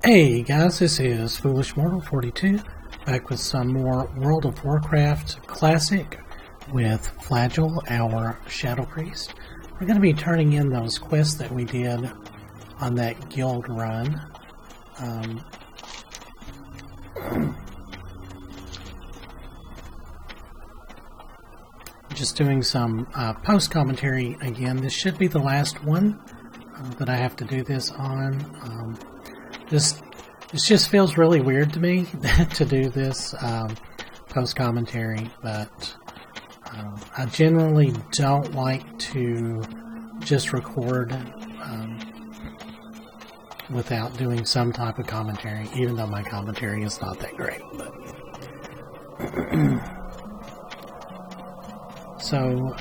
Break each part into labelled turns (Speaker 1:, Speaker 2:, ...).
Speaker 1: Hey guys, this is Foolish Mortal 42, back with some more World of Warcraft Classic with Flagell, our Shadow Priest. We're going to be turning in those quests that we did on that guild run. Just doing some post-commentary again. This should be the last one that I have to do this on. This just feels really weird to me to do this post-commentary, but I generally don't like to just record without doing some type of commentary, even though my commentary is not that great. But so,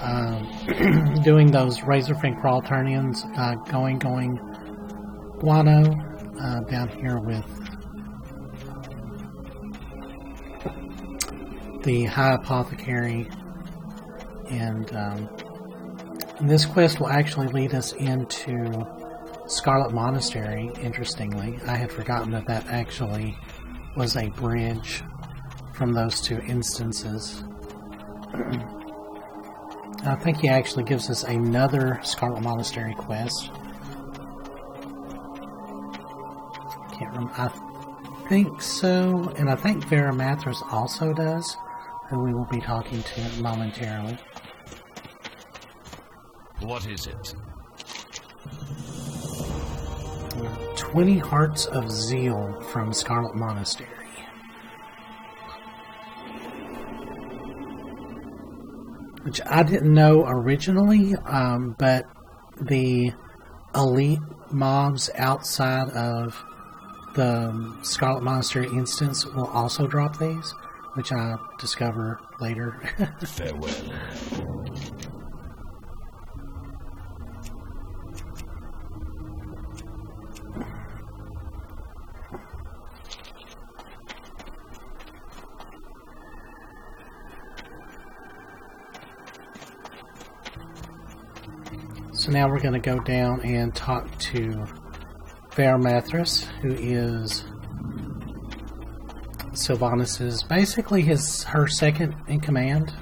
Speaker 1: doing those Razorfang Crawl turn-ins, going, Guano, down here with the High Apothecary, and this quest will actually lead us into Scarlet Monastery, interestingly. I had forgotten that that actually was a bridge from those two instances. I think he actually gives us another Scarlet Monastery quest. Can't remember. I think so, and I think Varamathras also does, who we will be talking to momentarily.
Speaker 2: What is it?
Speaker 1: 20 Hearts of Zeal from Scarlet Monastery. Which I didn't know originally, but the elite mobs outside of the Scarlet Monastery instance will also drop these, which I discover later.
Speaker 2: Farewell.
Speaker 1: So now we're going to go down and talk to Varamathras, who is Sylvanas' basically her second in command.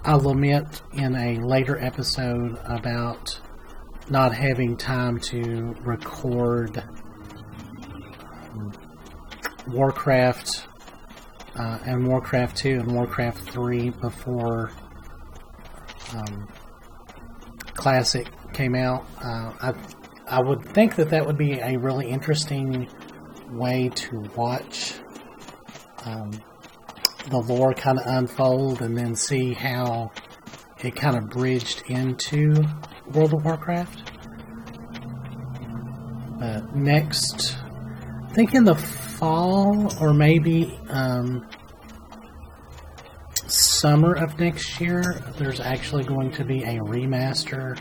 Speaker 1: I'll lament in a later episode about not having time to record Warcraft and Warcraft 2 and Warcraft 3 before Classic came out. I would think that that would be a really interesting way to watch the lore kind of unfold and then see how it kind of bridged into World of Warcraft. But next, I think in the fall or maybe summer of next year, there's actually going to be a remaster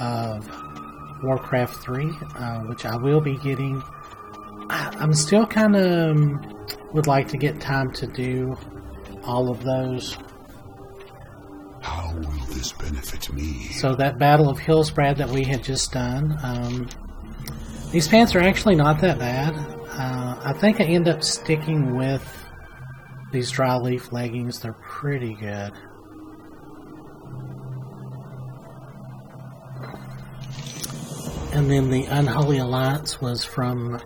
Speaker 1: of Warcraft 3, which I will be getting. I'm still kind of would like to get time to do all of those.
Speaker 3: How will this benefit me?
Speaker 1: So that Battle of Hillsbrad that we had just done, these pants are actually not that bad. I think I end up sticking with these dry leaf leggings. They're pretty good. And then the Unholy Alliance was from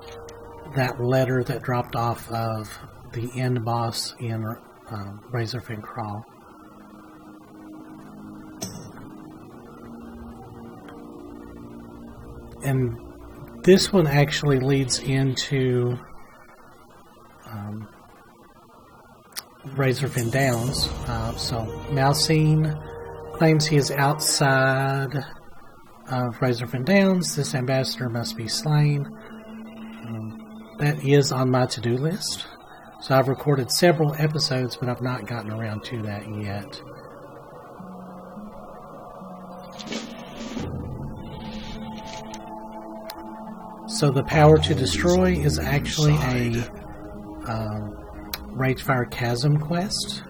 Speaker 1: that letter that dropped off of the end boss in Razorfang Crawl. And this one actually leads into Razorfang Downs. So Malsine claims he is outside of Razorfang Downs. This ambassador must be slain. That is on my to-do list. So I've recorded several episodes, but I've not gotten around to that yet. So the Power to Destroy is actually a Ragefire Chasm quest,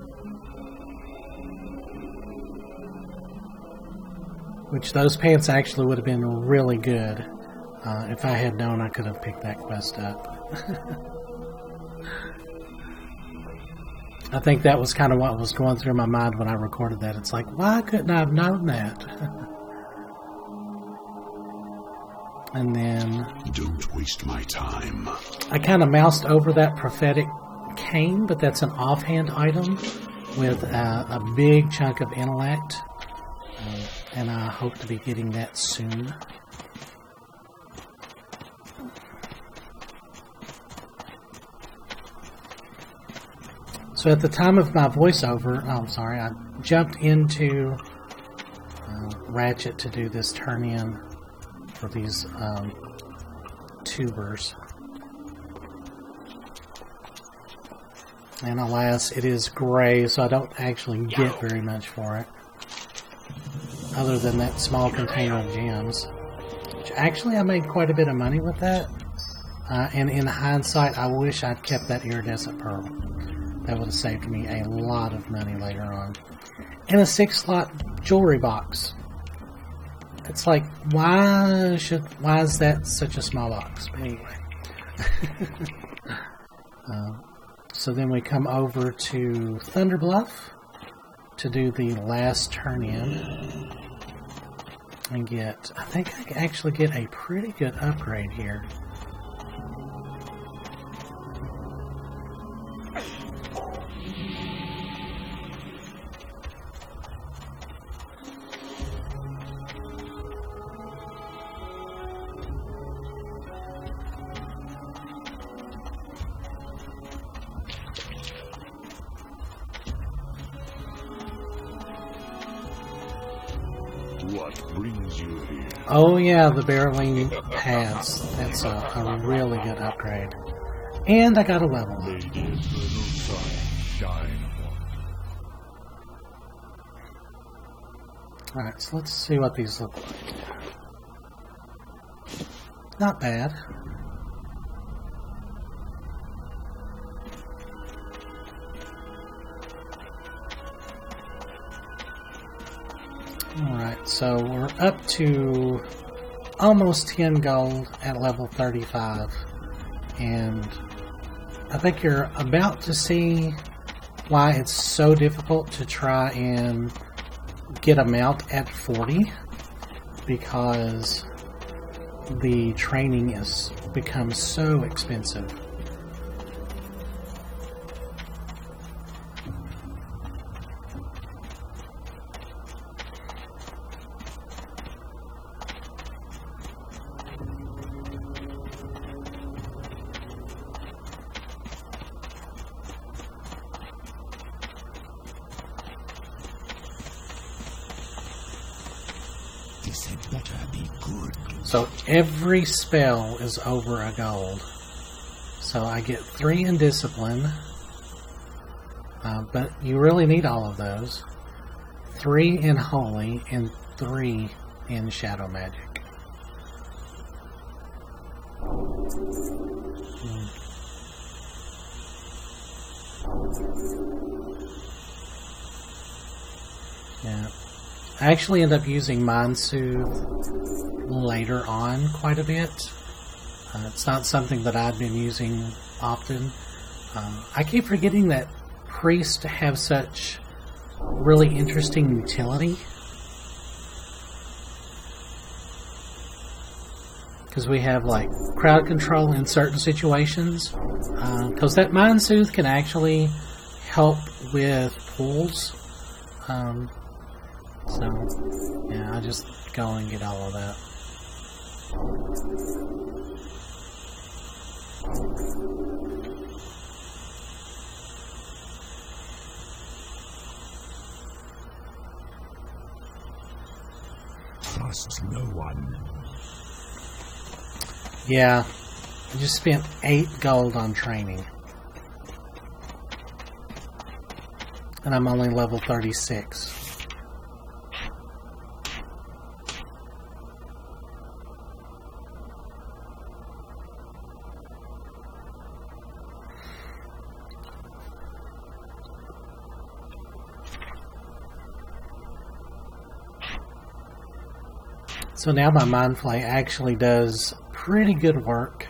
Speaker 1: which those pants actually would have been really good If I had known, I could have picked that quest up. I think that was kind of what was going through my mind when I recorded that. It's like, why couldn't I have known that? And then...
Speaker 3: Don't waste my time.
Speaker 1: I kind of moused over that prophetic cane, but that's an offhand item with a big chunk of intellect. And I hope to be getting that soon. So at the time of my voiceover, I jumped into Ratchet to do this turn-in for these tubers. And alas, it is gray, so I don't actually get very much for it. Other than that small container of gems. Which actually, I made quite a bit of money with that. And in hindsight, I wish I'd kept that iridescent pearl. That would have saved me a lot of money later on. And a 6-slot jewelry box. It's like, why is that such a small box? But anyway. So then we come over to Thunder Bluff to do the last turn-in. And get, I think I can actually get a pretty good upgrade here.
Speaker 2: What brings you here?
Speaker 1: Oh yeah, the barreling pads. That's a really good upgrade. And I got a level up.
Speaker 2: May the eternal sun shine upon
Speaker 1: Alright, so let's see what these look like. Not bad. Alright, so we're up to almost 10 gold at level 35. And I think you're about to see why it's so difficult to try and get a mount at 40. Because the training has become so expensive.
Speaker 3: This had better be good.
Speaker 1: So every spell is over a gold. So I get 3 in Discipline. But you really need all of those. 3 in Holy and 3 in Shadow Magic. Yeah. I actually end up using Mind Soothe later on quite a bit. It's not something that I've been using often. I keep forgetting that priests have such really interesting utility. Because we have like crowd control in certain situations. Because that Mind Soothe can actually help with pulls. So, yeah, I just go and get all of that.
Speaker 3: Trust no one.
Speaker 1: Yeah, I just spent 8 gold on training. And I'm only level 36. So now my Mind Flay actually does pretty good work.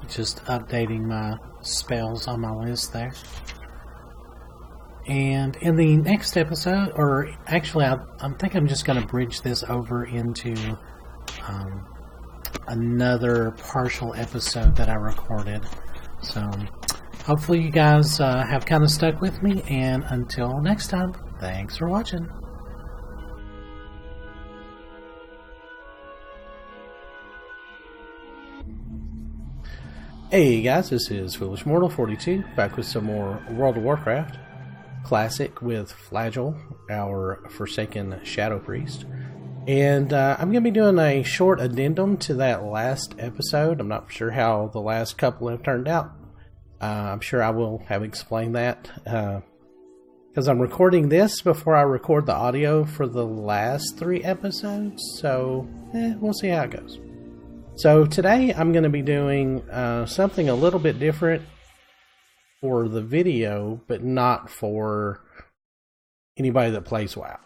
Speaker 1: Just updating my spells on my list there. And in the next episode, or actually I think I'm just going to bridge this over into another partial episode that I recorded. So hopefully you guys have kind of stuck with me, and until next time, thanks for watching. Hey guys, this is Foolish Mortal 42, back with some more World of Warcraft Classic with Flagell, our Forsaken Shadow Priest. And I'm going to be doing a short addendum to that last episode. I'm not sure how the last couple have turned out. I'm sure I will have explained that, because I'm recording this before I record the audio for the last 3 episodes, so we'll see how it goes. So today I'm going to be doing something a little bit different for the video, but not for anybody that plays WoW.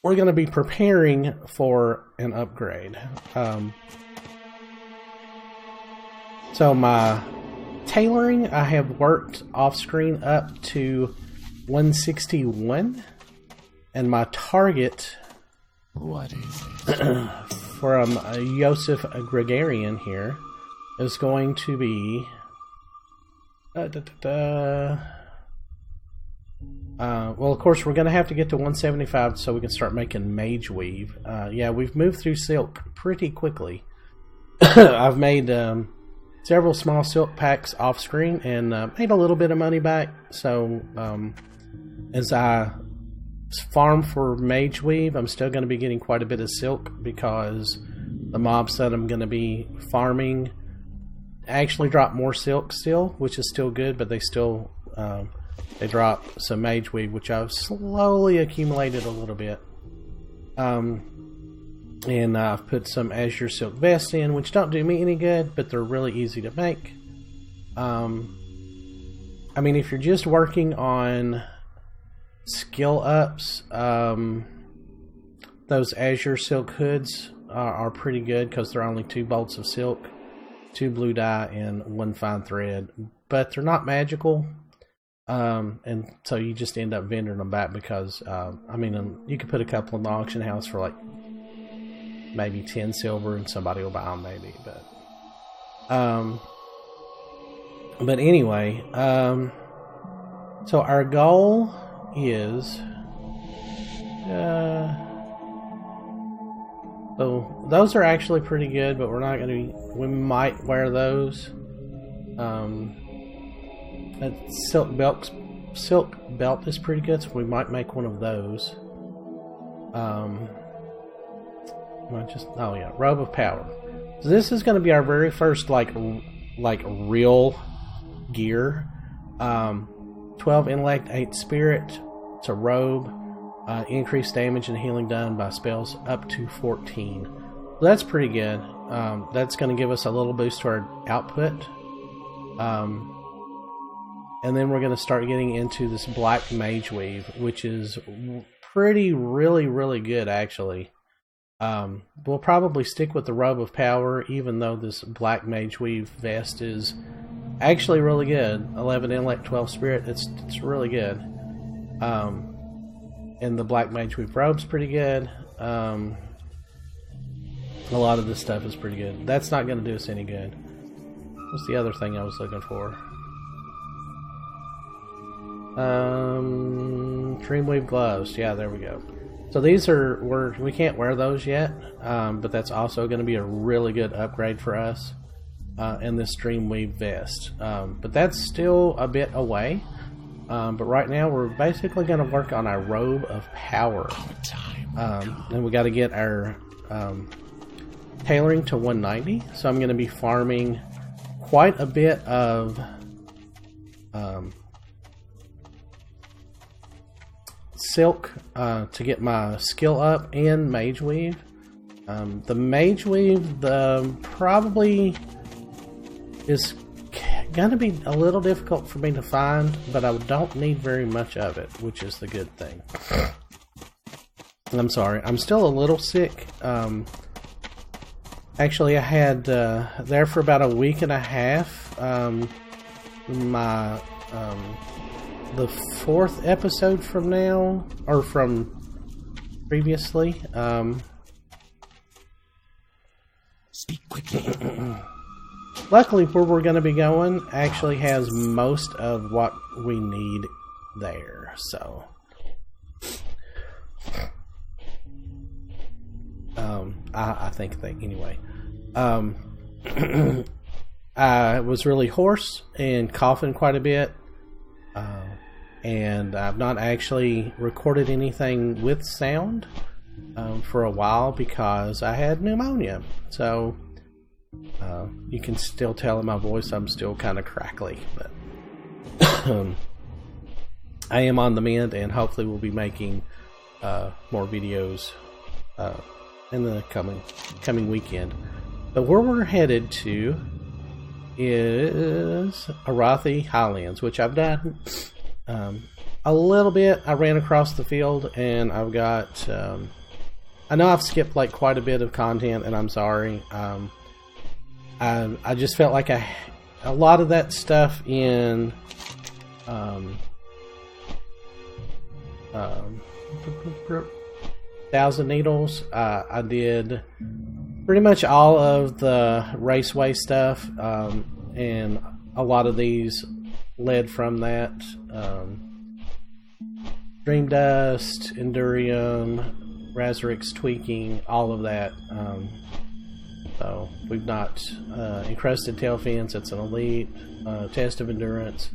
Speaker 1: We're going to be preparing for an upgrade. So my tailoring, I have worked off screen up to 161, and my target...
Speaker 3: What is it?
Speaker 1: from Yosef Gregarian here is going to be well, of course we're going to have to get to 175 so we can start making Mage Weave. Yeah, we've moved through silk pretty quickly. I've made several small silk packs off screen and made a little bit of money back, so as I farm for Mage Weave, I'm still going to be getting quite a bit of silk because the mobs that I'm going to be farming actually drop more silk still, which is still good, but they still they drop some Mage Weave, which I've slowly accumulated a little bit. And I've put some Azure Silk Vests in, which don't do me any good, but they're really easy to make. I mean, if you're just working on skill ups, those Azure Silk hoods are pretty good because they're only 2 bolts of silk, 2 blue dye, and 1 fine thread, but they're not magical, and so you just end up vending them back because I mean, you could put a couple in the auction house for like maybe 10 silver and somebody will buy them maybe, but anyway, so our goal is so those are actually pretty good, but we're not going to be, we might wear those. That silk belt is pretty good, so we might make one of those. Robe of Power. So this is going to be our very first like real gear. 12 intellect, 8 spirit. It's a robe. Increased damage and healing done by spells up to 14. So that's pretty good. That's going to give us a little boost to our output. And then we're going to start getting into this black Mage Weave, which is really good actually. We'll probably stick with the Robe of Power, even though this black Mage Weave vest is actually really good. 11 intellect, 12 spirit. It's really good. And the black Mage Weave robe's pretty good. A lot of this stuff is pretty good. That's not going to do us any good. What's the other thing I was looking for? Dreamweave gloves. Yeah, there we go. So these we can't wear those yet, but that's also going to be a really good upgrade for us. And this Dreamweave vest. But that's still a bit away. But right now we're basically going to work on our Robe of Power. And we got to get our tailoring to 190, so I'm going to be farming quite a bit of silk to get my skill up, and mage weave. The mage weave probably is going to be a little difficult for me to find, but I don't need very much of it, which is the good thing. I'm sorry, I'm still a little sick. Actually, I had there for about a week and a half. The fourth episode from now, or from previously.
Speaker 3: Speak quickly.
Speaker 1: Luckily, where we're going to be going actually has most of what we need there, so. I think that anyway. I was really hoarse and coughing quite a bit, and I've not actually recorded anything with sound for a while because I had pneumonia. So you can still tell in my voice I'm still kind of crackly, but I am on the mend, and hopefully we'll be making more videos in the coming weekend. But where we're headed to is Arathi Highlands, which I've done a little bit. I ran across the field, and I've got I know I've skipped like quite a bit of content, and I'm sorry. I just felt like a lot of that stuff in Thousand Needles. I did pretty much all of the raceway stuff, and a lot of these led from that. Dream Dust, Endurium, Razorix tweaking, all of that. So we've not Encrusted Tailfins, it's an elite. Test of Endurance.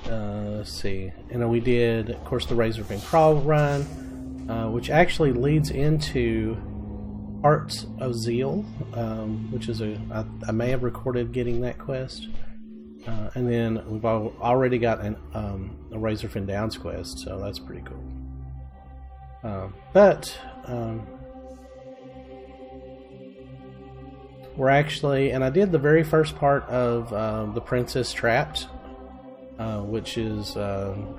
Speaker 1: Let's see. And we did, of course, the Razorfin Crawl run, which actually leads into Hearts of Zeal, which is I may have recorded getting that quest. And then we've already got a Razorfin Downs quest, so that's pretty cool. But we're actually, and I did the very first part of the Princess Trapped, which is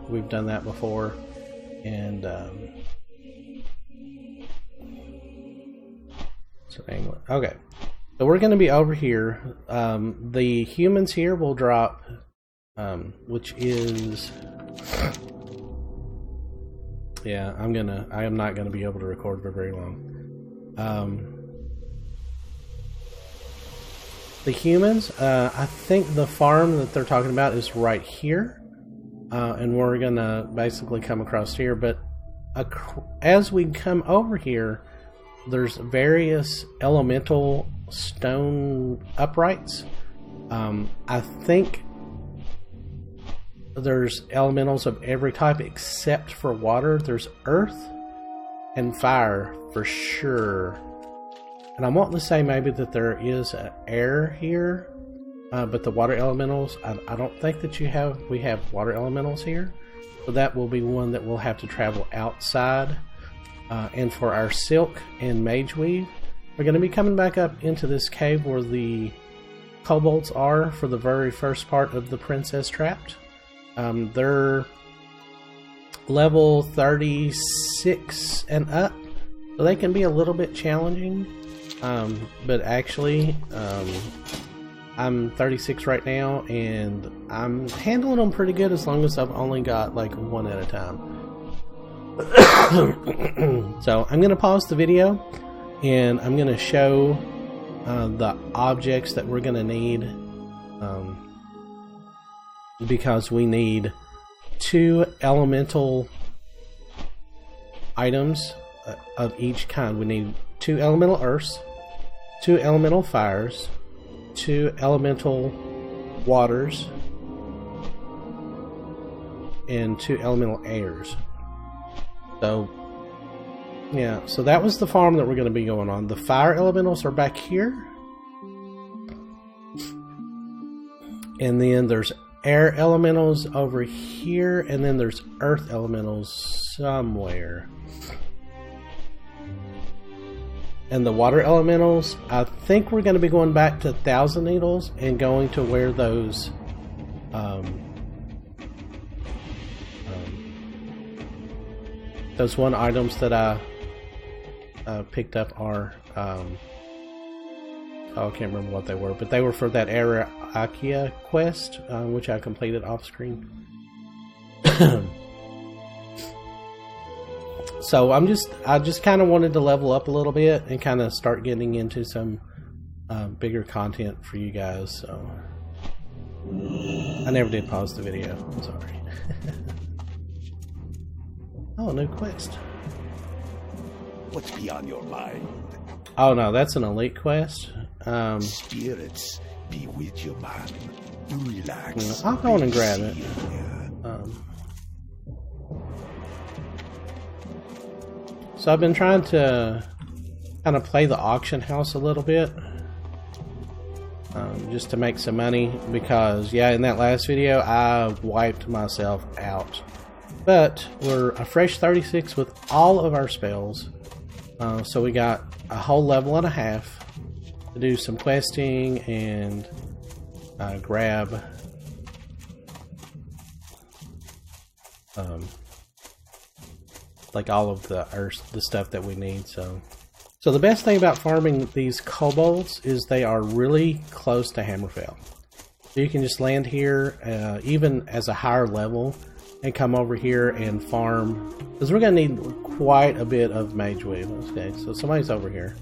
Speaker 1: we've done that before, and okay, so we're going to be over here. The humans here will drop, which is, yeah, I am not gonna be able to record for very long. The humans, I think the farm that they're talking about is right here, and we're gonna basically come across here, but as we come over here, there's various elemental stone uprights. I think there's elementals of every type except for water. There's earth and fire for sure. And I'm wanting to say maybe that there is air here, but the water elementals, I don't think that we have water elementals here. So that will be one that we'll have to travel outside. And for our silk and mage weave, we're going to be coming back up into this cave where the kobolds are for the very first part of the Princess Trapped. They're level 36 and up, so they can be a little bit challenging. But actually, I'm 36 right now, and I'm handling them pretty good as long as I've only got like one at a time. So I'm going to pause the video, and I'm going to show the objects that we're going to need, because we need 2 elemental items of each kind. We need 2 elemental earths, 2 elemental fires, 2 elemental waters, and 2 elemental airs. So
Speaker 4: Yeah, so that was the farm that we're going to be going on. The fire elementals are back here. And then there's air elementals over here, and then there's earth elementals somewhere. And the water elementals, I think we're going to be going back to Thousand Needles and going to where those one items that I picked up are oh, I can't remember what they were, but they were for that Arathi quest, which I completed off screen. So I just kind of wanted to level up a little bit and kind of start getting into some bigger content for you guys. So I never did pause the video. I'm sorry. Oh, new quest.
Speaker 3: What's beyond your mind?
Speaker 4: Oh no, that's an elite quest.
Speaker 3: Spirits be with you, man. Relax.
Speaker 4: I'll go on and grab it. So I've been trying to kind of play the auction house a little bit, just to make some money, because yeah, in that last video I wiped myself out. But we're a fresh 36 with all of our spells, so we got a whole level and a half to do some questing and grab like all of the stuff that we need. So the best thing about farming these kobolds is they are really close to Hammerfell. So you can just land here, even as a higher level, and come over here and farm, because we're going to need quite a bit of mage weave. Okay, so somebody's over here.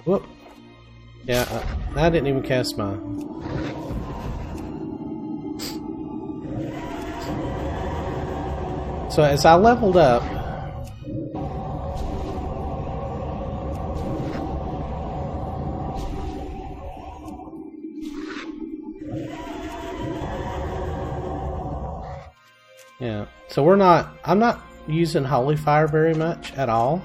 Speaker 4: Whoop. Yeah, I didn't even cast my... So as I leveled up, yeah, so I'm not using Holy Fire very much at all.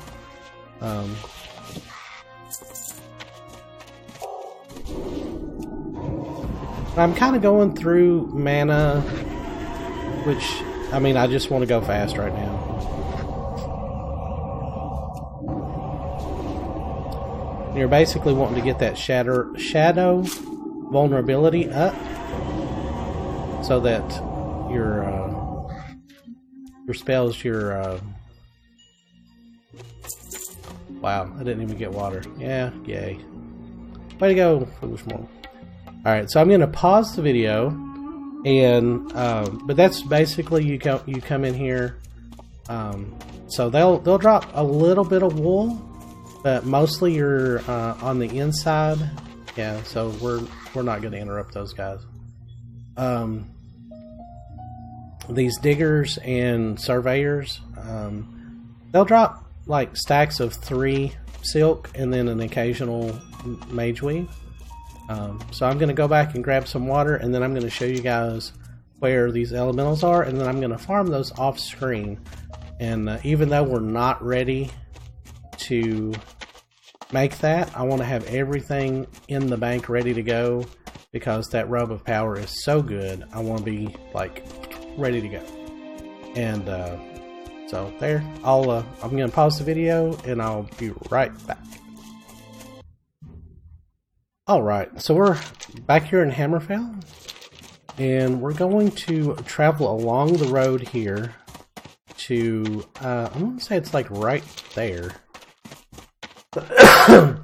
Speaker 4: I'm kind of going through mana, which, I mean, I just want to go fast right now. You're basically wanting to get that shadow vulnerability up, so that your spells, wow, I didn't even get water. Yeah, yay. Way to go, foolish mortal. Alright, so I'm going to pause the video, and but that's basically you come in here. So they'll drop a little bit of wool, but mostly you're on the inside. Yeah, so we're not going to interrupt those guys. These diggers and surveyors, they'll drop like stacks of 3 silk and then an occasional mage weave. So I'm going to go back and grab some water, and then I'm going to show you guys where these elementals are, and then I'm going to farm those off screen. And even though we're not ready to make that, I want to have everything in the bank ready to go, because that Robe of Power is so good. I want to be like ready to go. And so there, I'm going to pause the video and I'll be right back. Alright, so we're back here in Hammerfell, and we're going to travel along the road here to, I'm going to say it's like right there. And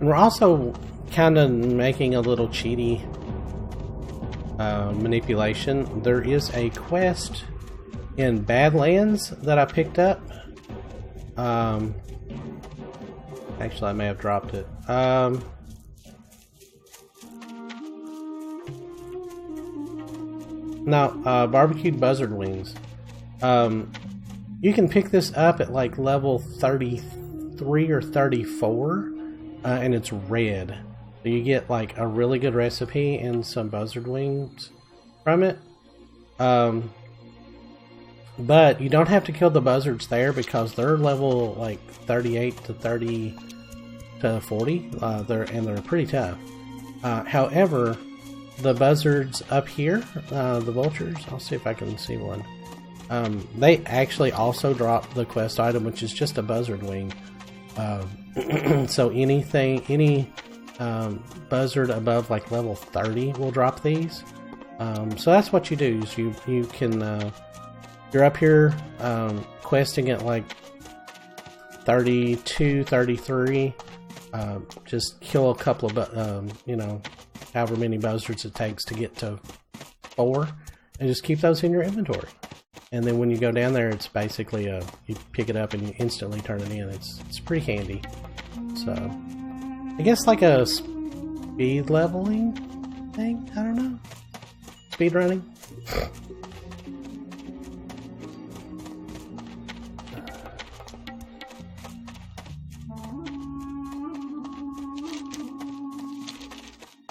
Speaker 4: we're also kind of making a little cheaty manipulation. There is a quest in Badlands that I picked up. Actually, I may have dropped it. No, barbecued buzzard wings. You can pick this up at like level 33 or 34, and it's red. So you get like a really good recipe and some buzzard wings from it. But you don't have to kill the buzzards there because they're level like 38 to 30 to 40. They're pretty tough. However, the buzzards up here, the vultures, I'll see if I can see one. They actually also drop the quest item, which is just a buzzard wing. So any buzzard above like level 30 will drop these. So that's what you do. Is you can you're up here questing at like 32, 33. Just kill a couple of however many buzzards it takes to get to 4, and just keep those in your inventory. And then when you go down there, it's basically you pick it up and you instantly turn it in. It's pretty handy. So I guess like a speed leveling thing. I don't know. Speed running.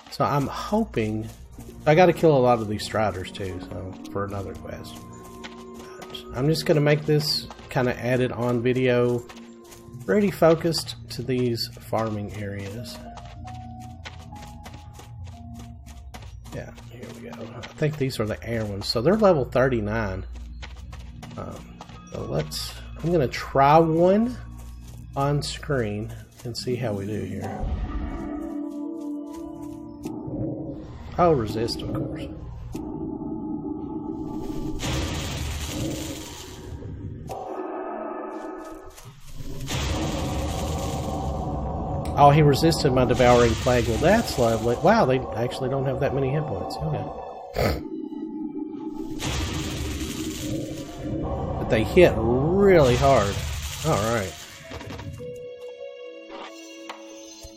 Speaker 4: So I'm hoping I got to kill a lot of these striders too. So for another quest. I'm just going to make this kind of added on video pretty focused to these farming areas. Yeah, here we go. I think these are the air ones. So they're level 39. So I'm going to try one on screen and see how we do here. Oh, resist, of course. Oh, he resisted my devouring plague. Well, that's lovely. Wow, they actually don't have that many hit points. Okay. But they hit really hard. Alright.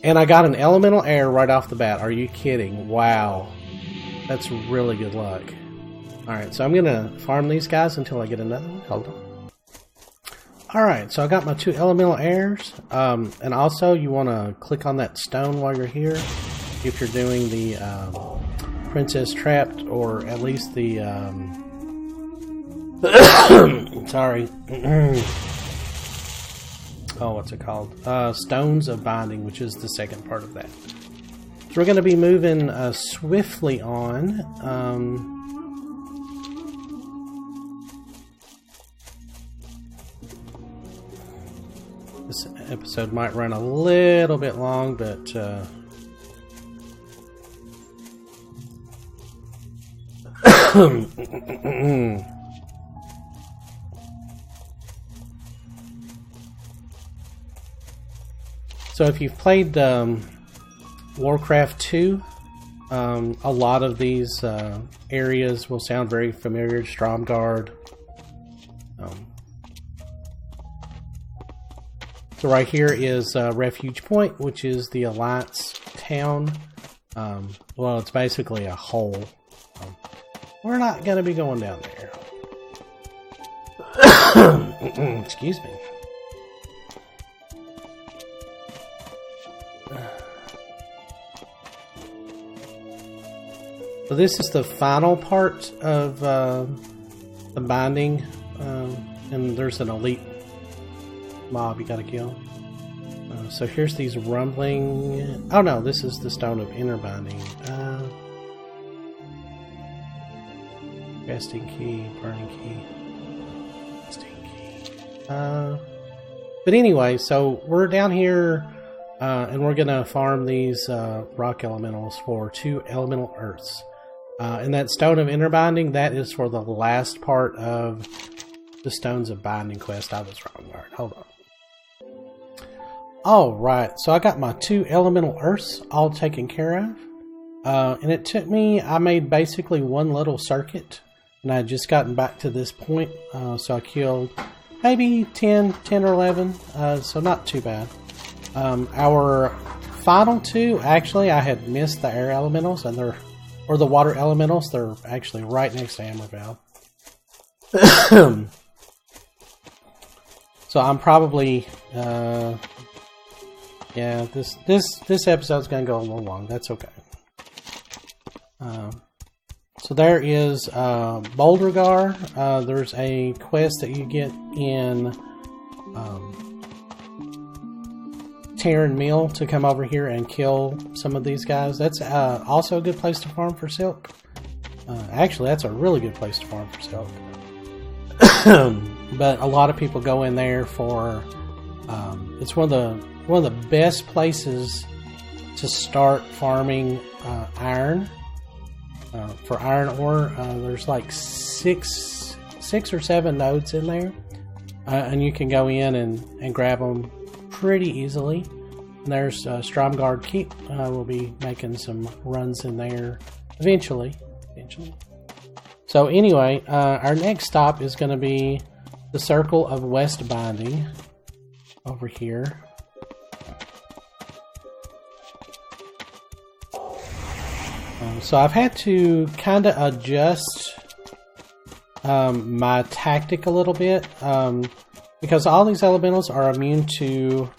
Speaker 4: And I got an elemental air right off the bat. Are you kidding? Wow. That's really good luck. Alright, so I'm going to farm these guys until I get another one. Hold on. Alright, so I got my 2 elemental airs. And also, you want to click on that stone while you're here. If you're doing the Princess Trapped, or at least the... sorry. Oh, what's it called? Stones of Binding, which is the second part of that. So we're going to be moving swiftly on. This episode might run a little bit long, but... So if you've played Warcraft 2, a lot of these areas will sound very familiar. Stromgarde. So right here is Refuge Point, which is the Alliance town. Well, it's basically a hole. We're not going to be going down there. Excuse me. So this is the final part of the binding, and there's an elite mob you gotta kill. So here's these rumbling... Oh no, this is the Stone of Inner Binding. Resting key, burning key, resting key. But anyway, so we're down here, and we're gonna farm these rock elementals for 2 elemental earths. And that Stone of Inner Binding, that is for the last part of the Stones of Binding quest. I was wrong. Alright, hold on. Alright, so I got my 2 elemental earths all taken care of. And it took me, I made basically one little circuit. And I had just gotten back to this point. So I killed maybe 10 or 11. So not too bad. Our final 2, actually, I had missed the air elementals, and they're... Or the water elementals, they're actually right next to Ambervale. So I'm probably, yeah, this episode's gonna go a little long. That's okay. So there is Bouldergar. There's a quest that you get in Terran Mill to come over here and kill some of these guys. That's also a good place to farm for silk. Actually, that's a really good place to farm for silk. But a lot of people go in there for. It's one of the best places to start farming iron. For iron ore, there's like six or seven nodes in there, and you can go in and grab them pretty easily. And there's Stromgard Keep. We'll be making some runs in there eventually. So anyway, our next stop is going to be the Circle of West Binding over here. So I've had to kind of adjust my tactic a little bit because all these elementals are immune to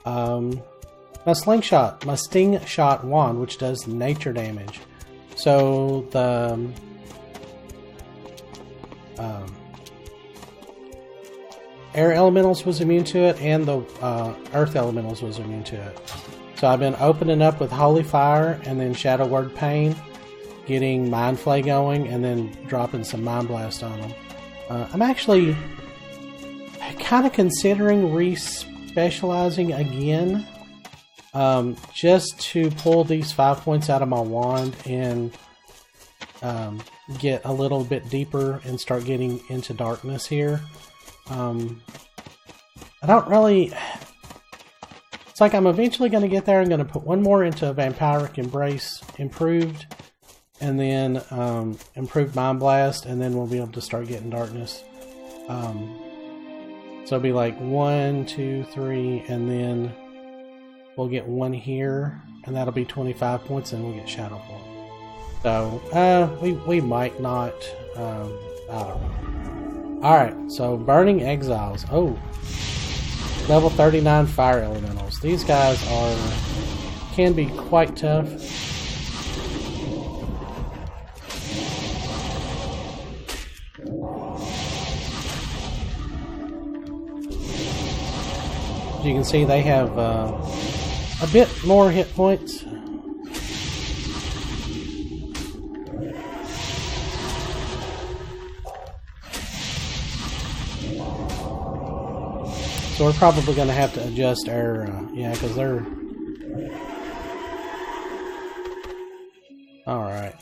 Speaker 4: my slingshot, my sting shot wand, which does nature damage. So the air elementals was immune to it, and the earth elementals was immune to it. So I've been opening up with Holy Fire and then Shadow Word Pain, getting Mind Flay going, and then dropping some Mind Blast on them. I'm actually kind of considering re-specializing again, just to pull these 5 points out of my wand and get a little bit deeper and start getting into darkness here. I don't really... It's like I'm eventually going to get there. I'm going to put one more into Vampiric Embrace Improved, and then Improved Mind Blast, and then we'll be able to start getting darkness. So it'll be like 1, 2, 3, and then we'll get one here, and that'll be 25 points, and we'll get Shadow Form. So we might not. I don't know. All right. So Burning Exiles. Oh. Level 39 Fire Elementals. These guys can be quite tough. As you can see, they have a bit more hit points. So we're probably going to have to adjust our, yeah, because they're... Alright.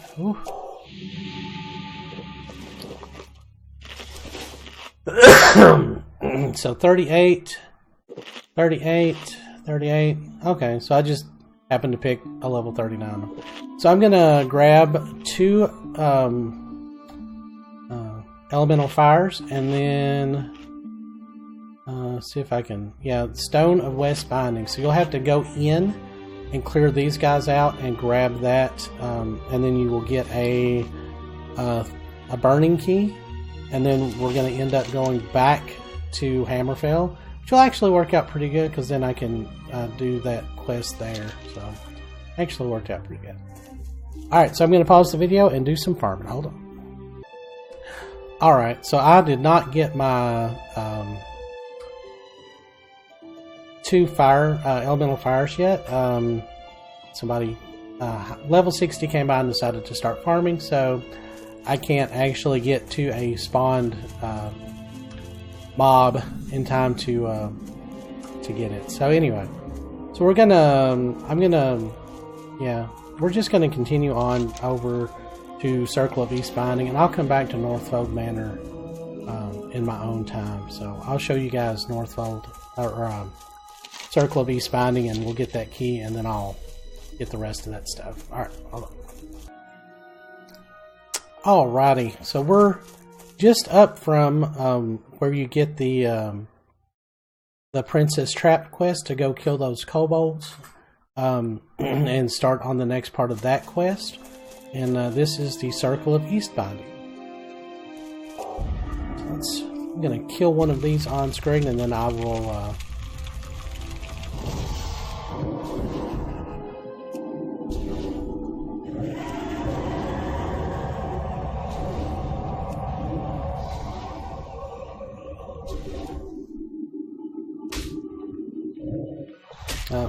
Speaker 4: So 38, 38, 38. Okay, so I just happened to pick a level 39. So I'm going to grab 2 elemental fires, and then... see if I can... Yeah, Stone of West Binding. So you'll have to go in and clear these guys out and grab that, and then you will get a burning key, and then we're going to end up going back to Hammerfell, which will actually work out pretty good because then I can do that quest there. So actually worked out pretty good. Alright, so I'm going to pause the video and do some farming. Hold on. Alright, so I did not get my 2 fire elemental fires yet. Somebody level 60 came by and decided to start farming, so I can't actually get to a spawned mob in time to get it. So anyway, so we're gonna we're just gonna continue on over to Circle of East Binding, and I'll come back to Northfold Manor in my own time. So I'll show you guys Northfold or Circle of East Binding, and we'll get that key, and then I'll get the rest of that stuff. Alright, hold on. Alrighty, so we're just up from where you get the Princess Trap quest to go kill those kobolds, and start on the next part of that quest. And this is the Circle of East Binding. So let's I'm going to kill one of these on screen, and then I will...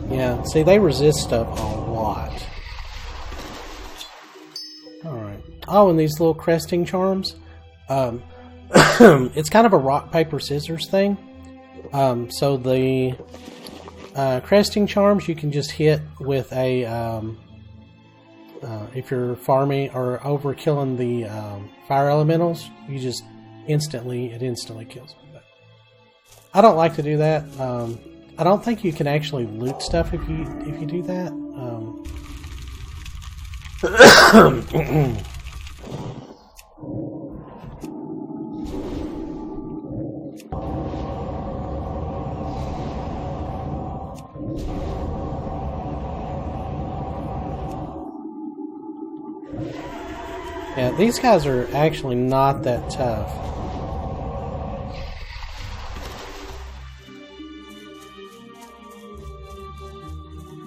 Speaker 4: yeah, see, they resist stuff a lot. Alright. Oh, and these little cresting charms. It's kind of a rock, paper, scissors thing. So the cresting charms you can just hit with a... if you're farming or overkilling the fire elementals, you just it instantly kills them. But I don't like to do that. I don't think you can actually loot stuff if you do that. Yeah, these guys are actually not that tough.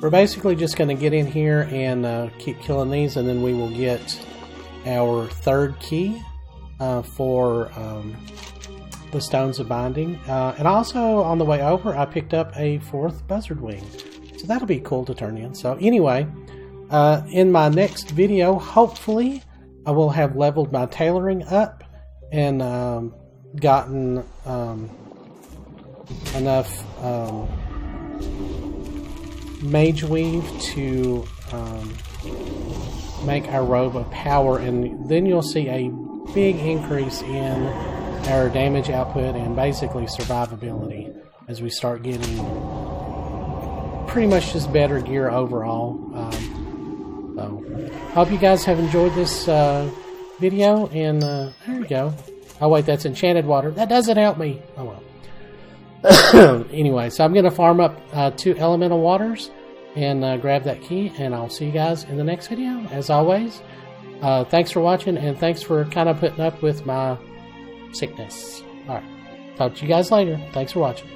Speaker 4: We're basically just going to get in here and keep killing these, and then we will get our third key for the Stones of Binding. And also, on the way over, I picked up a 4th Buzzard Wing. So that'll be cool to turn in. So anyway, in my next video, hopefully, I will have leveled my tailoring up and gotten enough... Mage Weave to make our Robe of Power, and then you'll see a big increase in our damage output and basically survivability as we start getting pretty much just better gear overall. So, hope you guys have enjoyed this video, and there you go. Oh wait, that's enchanted water. That doesn't help me. Oh well. Anyway, so I'm going to farm up 2 elemental waters and grab that key, and I'll see you guys in the next video. As always, thanks for watching, and thanks for kind of putting up with my sickness. Alright, talk to you guys later. Thanks for watching.